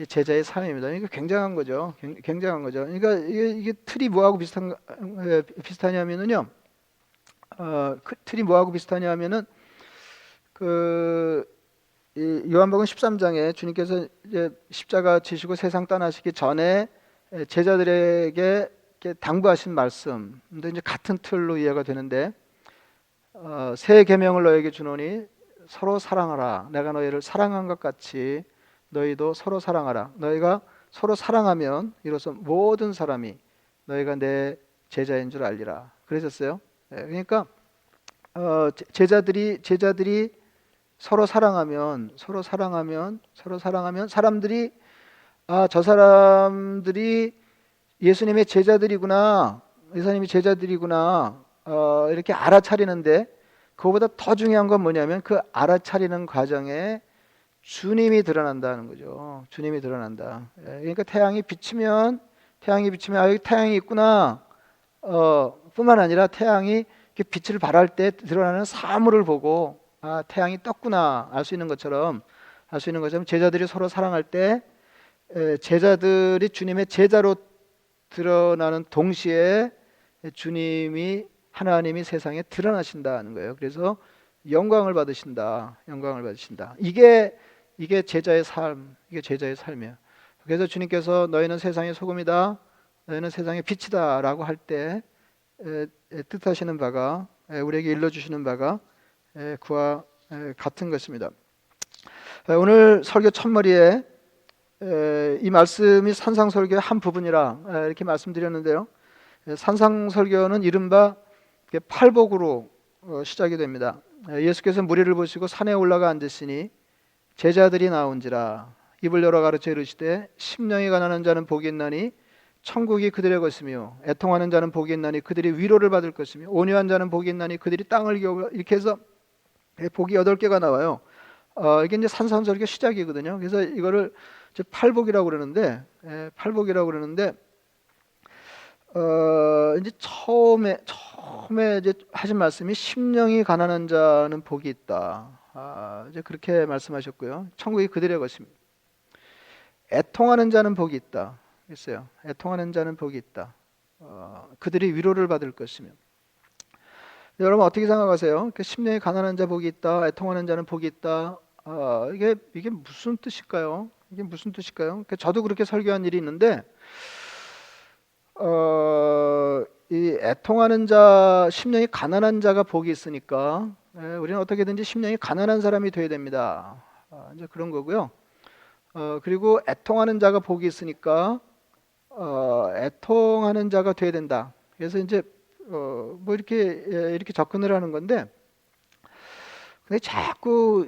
제자의 삶입니다. 이거 굉장한 거죠. 그러니까 이게 틀이 뭐하고 비슷하냐면은요. 틀이 뭐하고 비슷하냐면은 요한복음 13장에 주님께서 이제 십자가 지시고 세상 떠나시기 전에 제자들에게 이렇게 당부하신 말씀도 이제 같은 틀로 이해가 되는데 새 계명을 너에게 주노니 서로 사랑하라. 내가 너희를 사랑한 것 같이 너희도 서로 사랑하라. 너희가 서로 사랑하면 이로써 모든 사람이 너희가 내 제자인 줄 알리라. 그러셨어요. 그러니까 제자들이 서로 사랑하면 사람들이 저 사람들이 예수님의 제자들이구나. 이렇게 알아차리는데 그거보다 더 중요한 건 뭐냐면 그 알아차리는 과정에 주님이 드러난다는 거죠. 주님이 드러난다. 그러니까 태양이 비치면 여기 태양이 있구나. 뿐만 아니라 태양이 이렇게 빛을 발할 때 드러나는 사물을 보고 태양이 떴구나 알 수 있는 것처럼 제자들이 서로 사랑할 때 제자들이 주님의 제자로 드러나는 동시에 하나님이 세상에 드러나신다는 거예요. 그래서 영광을 받으신다. 이게 제자의 삶이에요. 그래서 주님께서 너희는 세상의 소금이다. 너희는 세상의 빛이다라고 할 때 뜻하시는 바가 우리에게 일러주시는 바가 그와 같은 것입니다. 오늘 설교 첫머리에 이 말씀이 산상설교의 한 부분이라 이렇게 말씀드렸는데요. 산상설교는 이른바 팔복으로 시작이 됩니다. 예수께서 무리를 보시고 산에 올라가 앉으시니 제자들이 나온지라 입을 열어 가르쳐 이르시되 심령이 가난한 자는 복이 있나니 천국이 그들의 것이며 애통하는 자는 복이 있나니 그들이 위로를 받을 것이며 온유한 자는 복이 있나니 그들이 땅을 기업을 이렇게 해서 복이 8개가 나와요. 이게 이제 산상설교 시작이거든요. 그래서 이거를 이제 팔복이라고 그러는데 이제 처음에 이제 하신 말씀이 심령이 가난한 자는 복이 있다. 이제 그렇게 말씀하셨고요. 천국이 그들의 것입니다. 애통하는 자는 복이 있다. 했어요. 애통하는 자는 복이 있다. 그들이 위로를 받을 것이며. 여러분 어떻게 생각하세요? 심령이 가난한 자 복이 있다. 애통하는 자는 복이 있다. 이게 무슨 뜻일까요? 저도 그렇게 설교한 일이 있는데 이 애통하는 자, 심령이 가난한 자가 복이 있으니까 우리는 어떻게든지 심령이 가난한 사람이 돼야 됩니다. 이제 그런 거고요. 그리고 애통하는 자가 복이 있으니까 애통하는 자가 돼야 된다. 그래서 이제 뭐 이렇게 접근을 하는 건데, 근데 자꾸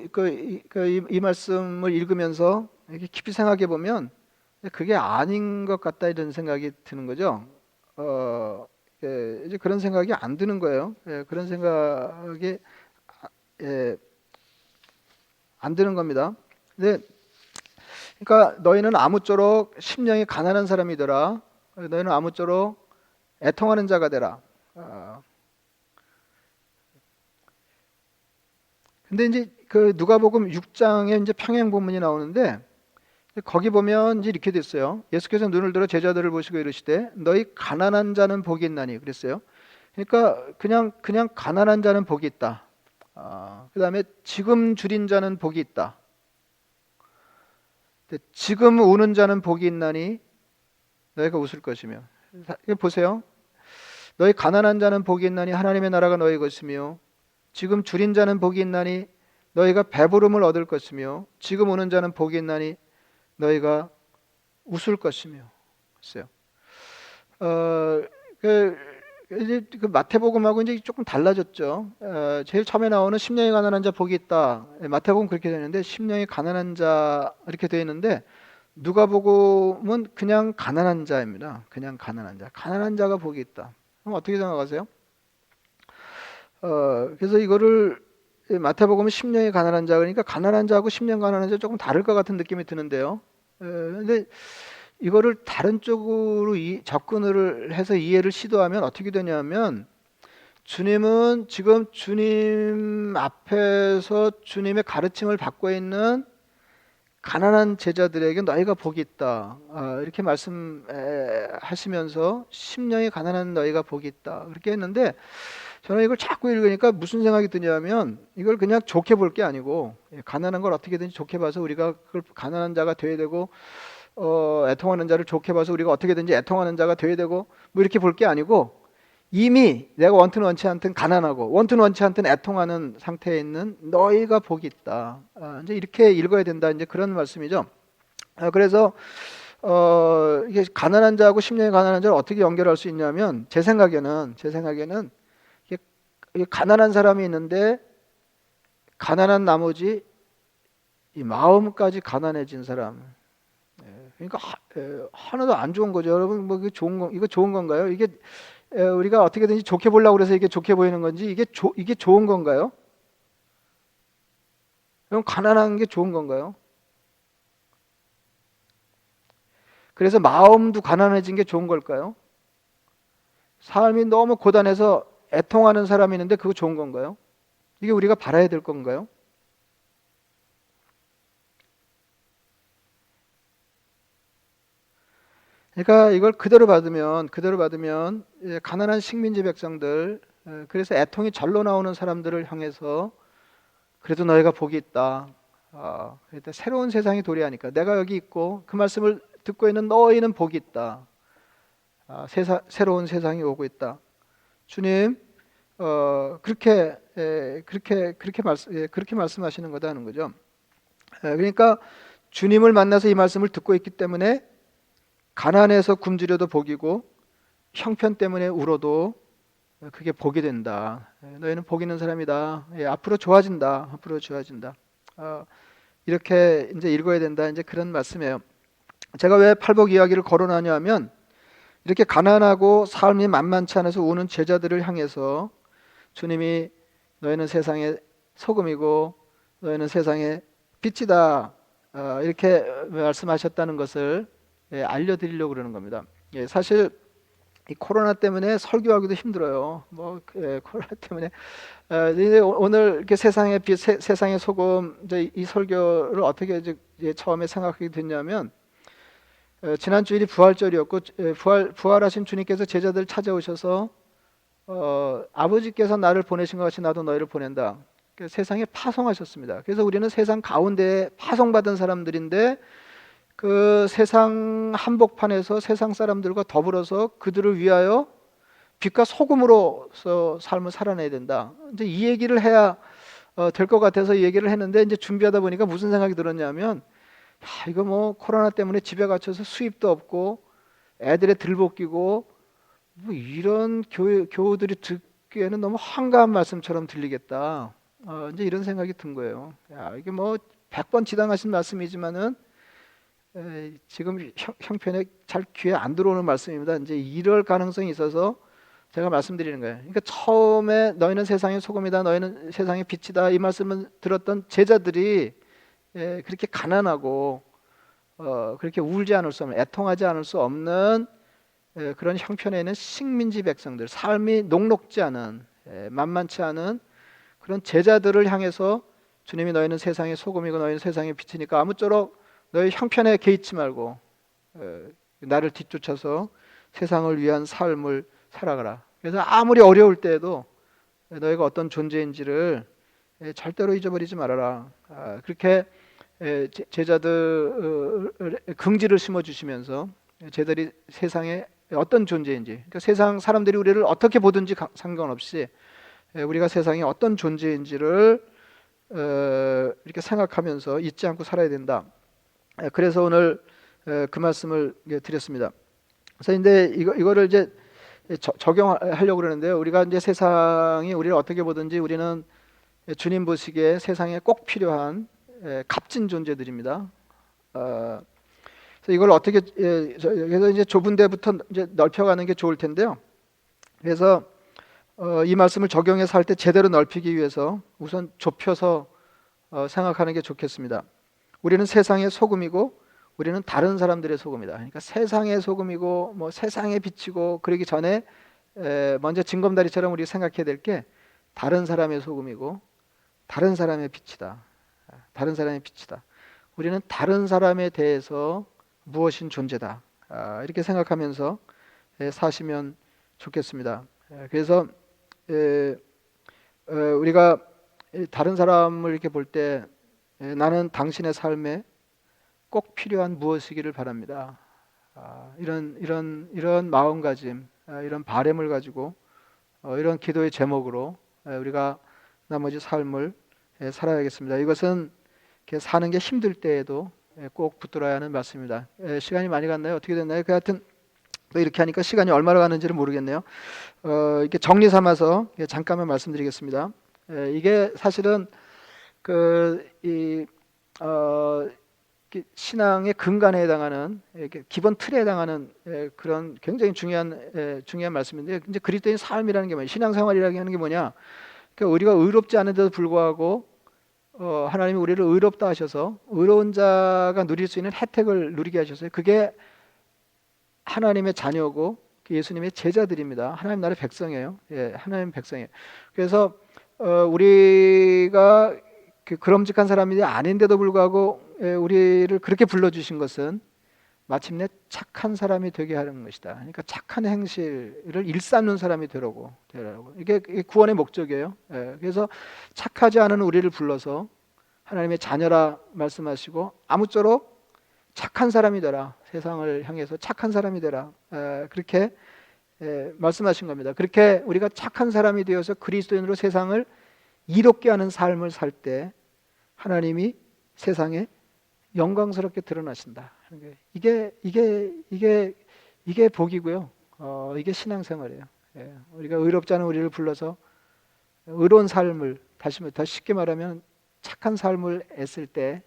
이 말씀을 읽으면서 이렇게 깊이 생각해 보면 그게 아닌 것 같다 이런 생각이 드는 거죠. 이제 그런 생각이 안 드는 거예요. 그런 생각이 안 드는 겁니다. 근데 그러니까 너희는 아무쪼록 심령이 가난한 사람이더라. 너희는 아무쪼록 애통하는 자가 되라. 근데 이제 그 누가복음 6장에 이제 평행 본문이 나오는데 거기 보면 이제 이렇게 됐어요. 예수께서 눈을 들어 제자들을 보시고 이르시되 너희 가난한 자는 복이 있나니 그랬어요. 그러니까 그냥 가난한 자는 복이 있다. 그다음에 지금 줄인 자는 복이 있다. 지금 우는 자는 복이 있나니 너희가 웃을 것이며. 보세요. 너희 가난한 자는 복이 있나니 하나님의 나라가 너희 것이며 지금 줄인 자는 복이 있나니 너희가 배부름을 얻을 것이며 지금 우는 자는 복이 있나니 너희가 웃을 것이며. 글쎄요. 이제 그 마태복음하고 이제 조금 달라졌죠. 제일 처음에 나오는 심령이 가난한 자 복이 있다. 마태복음 그렇게 되는데 심령이 가난한 자 이렇게 되어 있는데 누가복음은 그냥 가난한 자입니다. 그냥 가난한 자. 가난한 자가 복이 있다. 그럼 어떻게 생각하세요? 그래서 이거를 마태복음은 심령이 가난한 자 그러니까 가난한 자하고 심령 가난한 자 조금 다를 것 같은 느낌이 드는데요. 근데 이거를 다른 쪽으로 접근을 해서 이해를 시도하면 어떻게 되냐면 주님은 지금 주님 앞에서 주님의 가르침을 받고 있는 가난한 제자들에게 너희가 복이 있다. 이렇게 말씀하시면서 심령이 가난한 너희가 복이 있다. 그렇게 했는데 저는 이걸 자꾸 읽으니까 무슨 생각이 드냐면 이걸 그냥 좋게 볼 게 아니고 가난한 걸 어떻게든지 좋게 봐서 우리가 그걸 가난한 자가 돼야 되고 애통하는 자를 좋게 봐서 우리가 어떻게든지 애통하는 자가 돼야 되고 뭐 이렇게 볼 게 아니고 이미 내가 원튼 원치 않든 가난하고 원튼 원치 않든 애통하는 상태에 있는 너희가 복이 있다. 이제 이렇게 읽어야 된다. 이제 그런 말씀이죠. 그래서 이게 가난한 자하고 심령이 가난한 자를 어떻게 연결할 수 있냐면 제 생각에는 이게 가난한 사람이 있는데 가난한 나머지 이 마음까지 가난해진 사람. 그러니까 하나도 안 좋은 거죠. 여러분 뭐 이거 좋은 건가요? 이게 우리가 어떻게든지 좋게 보려고 그래서 이게 좋게 보이는 건지 이게 좋은 건가요? 그럼 가난한 게 좋은 건가요? 그래서 마음도 가난해진 게 좋은 걸까요? 삶이 너무 고단해서 애통하는 사람이 있는데 그거 좋은 건가요? 이게 우리가 바라야 될 건가요? 그러니까 이걸 그대로 받으면 가난한 식민지 백성들, 그래서 애통이 절로 나오는 사람들을 향해서 그래도 너희가 복이 있다. 그러니까 새로운 세상이 도래하니까 내가 여기 있고 그 말씀을 듣고 있는 너희는 복이 있다. 새로운 세상이 오고 있다. 주님 그렇게 말씀하시는 거다 하는 거죠. 그러니까 주님을 만나서 이 말씀을 듣고 있기 때문에 가난해서 굶주려도 복이고 형편 때문에 울어도 그게 복이 된다. 너희는 복 있는 사람이다. 앞으로 좋아진다. 앞으로 좋아진다. 이렇게 이제 읽어야 된다. 이제 그런 말씀이에요. 제가 왜 팔복 이야기를 거론하냐면 이렇게 가난하고 삶이 만만치 않아서 우는 제자들을 향해서 주님이 너희는 세상의 소금이고 너희는 세상의 빛이다. 이렇게 말씀하셨다는 것을 알려드리려고 그러는 겁니다. 사실 이 코로나 때문에 설교하기도 힘들어요. 코로나 때문에 오늘 이렇게 세상의 빛, 세상의 소금 이 설교를 어떻게 처음에 생각하게 됐냐면 지난 주일이 부활절이었고 부활하신 주님께서 제자들 찾아오셔서 아버지께서 나를 보내신 것 같이 나도 너희를 보낸다. 세상에 파송하셨습니다. 그래서 우리는 세상 가운데 파송받은 사람들인데 그 세상 한복판에서 세상 사람들과 더불어서 그들을 위하여 빛과 소금으로서 삶을 살아내야 된다. 이제 이 얘기를 해야 될 것 같아서 이 얘기를 했는데 이제 준비하다 보니까 무슨 생각이 들었냐면 이거 뭐 코로나 때문에 집에 갇혀서 수입도 없고 애들의 들볶이고 뭐 이런 교우들이 듣기에는 너무 한가한 말씀처럼 들리겠다. 이제 이런 생각이 든 거예요. 야, 이게 뭐 100번 지당하신 말씀이지만은 지금 형편에 잘 귀에 안 들어오는 말씀입니다. 이제 이럴 가능성이 있어서 제가 말씀드리는 거예요. 그러니까 처음에 너희는 세상의 소금이다, 너희는 세상의 빛이다 이 말씀을 들었던 제자들이 그렇게 가난하고 그렇게 울지 않을 수 없는, 애통하지 않을 수 없는 그런 형편에 있는 식민지 백성들, 삶이 녹록지 않은, 만만치 않은 그런 제자들을 향해서 주님이 너희는 세상의 소금이고 너희는 세상의 빛이니까 아무쪼록 너희 형편에 개의치 말고 나를 뒤쫓아서 세상을 위한 삶을 살아가라. 그래서 아무리 어려울 때에도 너희가 어떤 존재인지를 절대로 잊어버리지 말아라. 그렇게 제자들 긍지를 심어주시면서 제자들이 세상에 어떤 존재인지, 그러니까 세상 사람들이 우리를 어떻게 보든지 상관없이 우리가 세상에 어떤 존재인지를 이렇게 생각하면서 잊지 않고 살아야 된다. 그래서 오늘 그 말씀을 드렸습니다. 그래서 이제 이거를 이제 적용하려고 그러는데요. 우리가 이제 세상이 우리를 어떻게 보든지 우리는 주님 보시기에 세상에 꼭 필요한 값진 존재들입니다. 그래서 이걸 어떻게 그래서 이제 좁은 데부터 이제 넓혀가는 게 좋을 텐데요. 그래서 이 말씀을 적용해서 할 때 제대로 넓히기 위해서 우선 좁혀서 생각하는 게 좋겠습니다. 우리는 세상의 소금이고 우리는 다른 사람들의 소금이다. 그러니까 세상의 소금이고 뭐 세상의 빛이고 그러기 전에 먼저 징검다리처럼 우리 생각해야 될 게 다른 사람의 소금이고 다른 사람의 빛이다. 다른 사람의 빛이다. 우리는 다른 사람에 대해서 무엇인 존재다. 이렇게 생각하면서 사시면 좋겠습니다. 그래서 우리가 다른 사람을 이렇게 볼 때 나는 당신의 삶에 꼭 필요한 무엇이기를 바랍니다. 이런 마음가짐, 이런 바람을 가지고 이런 기도의 제목으로 우리가 나머지 삶을 살아야겠습니다. 이것은 사는 게 힘들 때에도 꼭 붙들어야 하는 말씀입니다. 시간이 많이 갔나요? 어떻게 됐나요? 그 하여튼 이렇게 하니까 시간이 얼마나 가는지를 모르겠네요. 이렇게 정리 삼아서 잠깐만 말씀드리겠습니다. 이게 사실은 신앙의 근간에 해당하는 기본 틀에 해당하는 그런 굉장히 중요한 말씀인데, 이제 그리스도인 삶이라는 게 뭐냐, 신앙생활이라는 게 뭐냐? 그러니까 우리가 의롭지 않은데도 불구하고 하나님이 우리를 의롭다 하셔서 의로운 자가 누릴 수 있는 혜택을 누리게 하셨어요. 그게 하나님의 자녀고 예수님의 제자들입니다. 하나님 나라의 백성이에요. 하나님 백성이에요. 그래서 우리가 그럼직한 사람이 아닌데도 불구하고 우리를 그렇게 불러주신 것은 마침내 착한 사람이 되게 하는 것이다. 그러니까 착한 행실을 일삼는 사람이 되라고. 이게 구원의 목적이에요. 그래서 착하지 않은 우리를 불러서 하나님의 자녀라 말씀하시고 아무쪼록 착한 사람이 되라. 세상을 향해서 착한 사람이 되라. 그렇게 말씀하신 겁니다. 그렇게 우리가 착한 사람이 되어서 그리스도인으로 세상을 이롭게 하는 삶을 살 때 하나님이 세상에 영광스럽게 드러나신다. 이게 복이고요. 이게 신앙생활이에요. 우리가 의롭지 않은 우리를 불러서 의로운 삶을 더 쉽게 말하면 착한 삶을 애쓸 때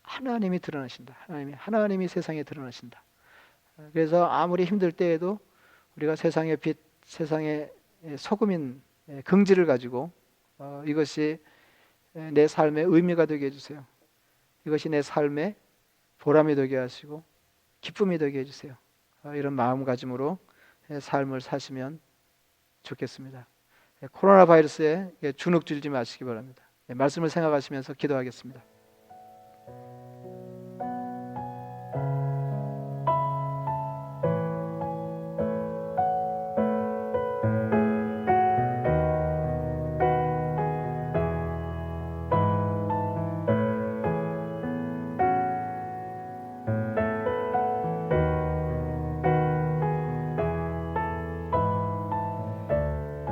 하나님이 드러나신다. 하나님이 세상에 드러나신다. 그래서 아무리 힘들 때에도 우리가 세상의 빛, 세상의 소금인 긍지를 가지고 이것이 내 삶의 의미가 되게 해주세요. 이것이 내 삶의 보람이 되게 하시고 기쁨이 되게 해주세요. 이런 마음가짐으로 삶을 사시면 좋겠습니다. 코로나 바이러스에 주눅들지 마시기 바랍니다. 말씀을 생각하시면서 기도하겠습니다.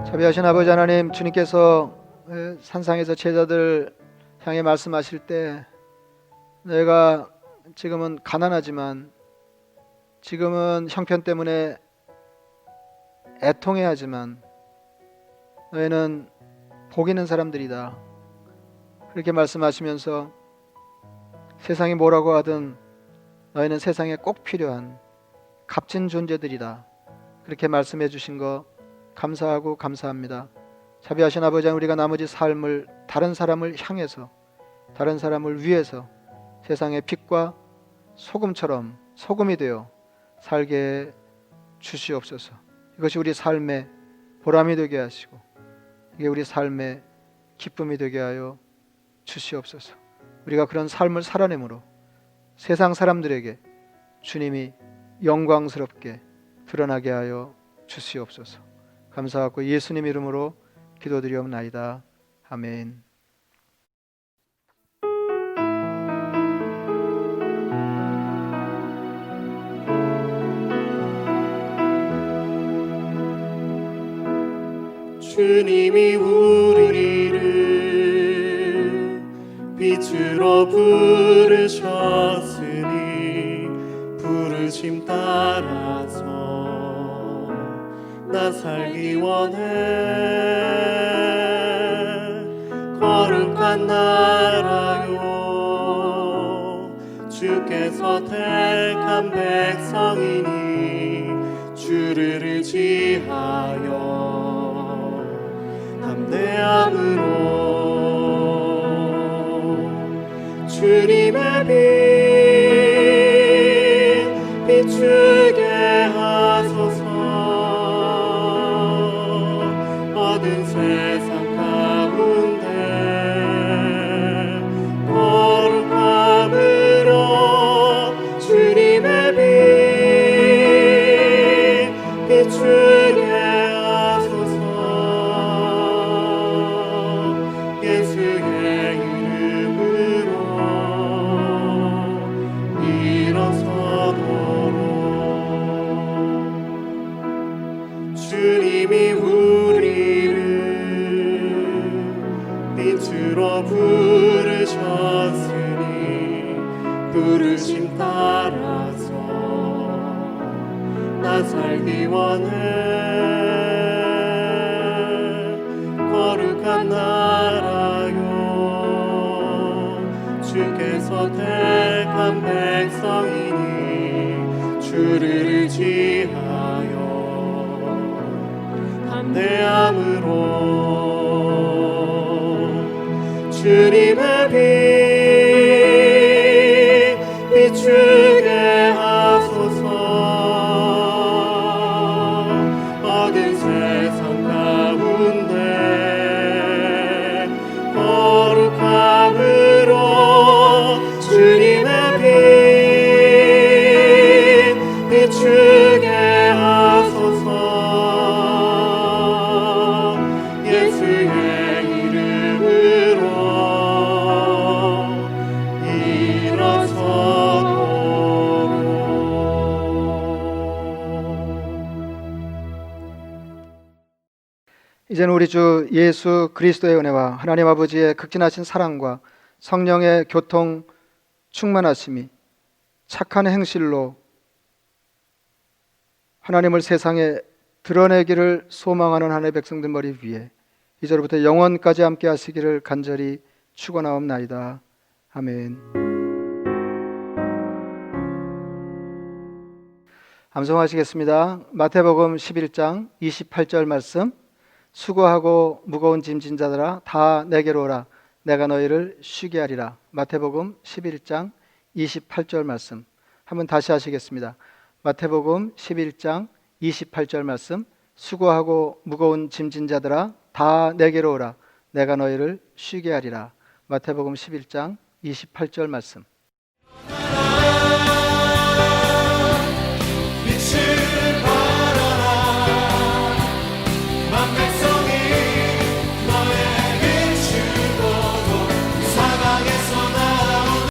자비하신 아버지 하나님, 주님께서 산상에서 제자들 향해 말씀하실 때 내가 지금은 가난하지만 지금은 형편 때문에 애통해하지만 너희는 복 있는 사람들이다. 그렇게 말씀하시면서 세상이 뭐라고 하든 너희는 세상에 꼭 필요한 값진 존재들이다. 그렇게 말씀해 주신 거 감사하고 감사합니다. 자비하신 아버지, 우리가 나머지 삶을 다른 사람을 향해서, 다른 사람을 위해서 세상의 빛과 소금처럼 소금이 되어 살게 주시옵소서. 이것이 우리 삶의 보람이 되게 하시고 이게 우리 삶의 기쁨이 되게 하여 주시옵소서. 우리가 그런 삶을 살아내므로 세상 사람들에게 주님이 영광스럽게 드러나게 하여 주시옵소서. 감사하고 예수님 이름으로 기도드리옵나이다. 아멘. 주님이 우리를 빛으로 부르셨으니 부르심 따라서 나 살기 원해. 거룩한 나라요 주께서 택한 백성이니 주를 의지하여 담대함으로 주님의 빛 비추게 하소서. 어두운 세상 가운데 거룩함으로 주님의 빛 비추게 하소서. 예수의 이름으로 일어서도록 주님이 우리를 빛으로 부르셨으니 부르심 따라서 나 살기 원해. 거룩한 나라요 주께서 택한 백성이니 주를 의지하여 담대함으로 주님의 빛 비추게 하소서. 어두운 세상 가운데 거룩함으로 주님의 빛 비추게 하소서. 예수의 이름으로 이제는 우리 주 예수 그리스도의 은혜와 하나님 아버지의 극진하신 사랑과 성령의 교통 충만하심이 착한 행실로 하나님을 세상에 드러내기를 소망하는 하나님의 백성들 머리 위에 이제로부터 영원까지 함께 하시기를 간절히 축원하옵나이다. 아멘. 암송하시겠습니다. 마태복음 11장 28절 말씀. 수고하고 무거운 짐진 자들아 다 내게로 오라. 내가 너희를 쉬게 하리라. 마태복음 11장 28절 말씀. 한번 다시 하시겠습니다. 마태복음 11장 28절 말씀. 수고하고 무거운 짐진 자들아 다 내게로 오라. 내가 너희를 쉬게 하리라. 마태복음 11장 28절 말씀.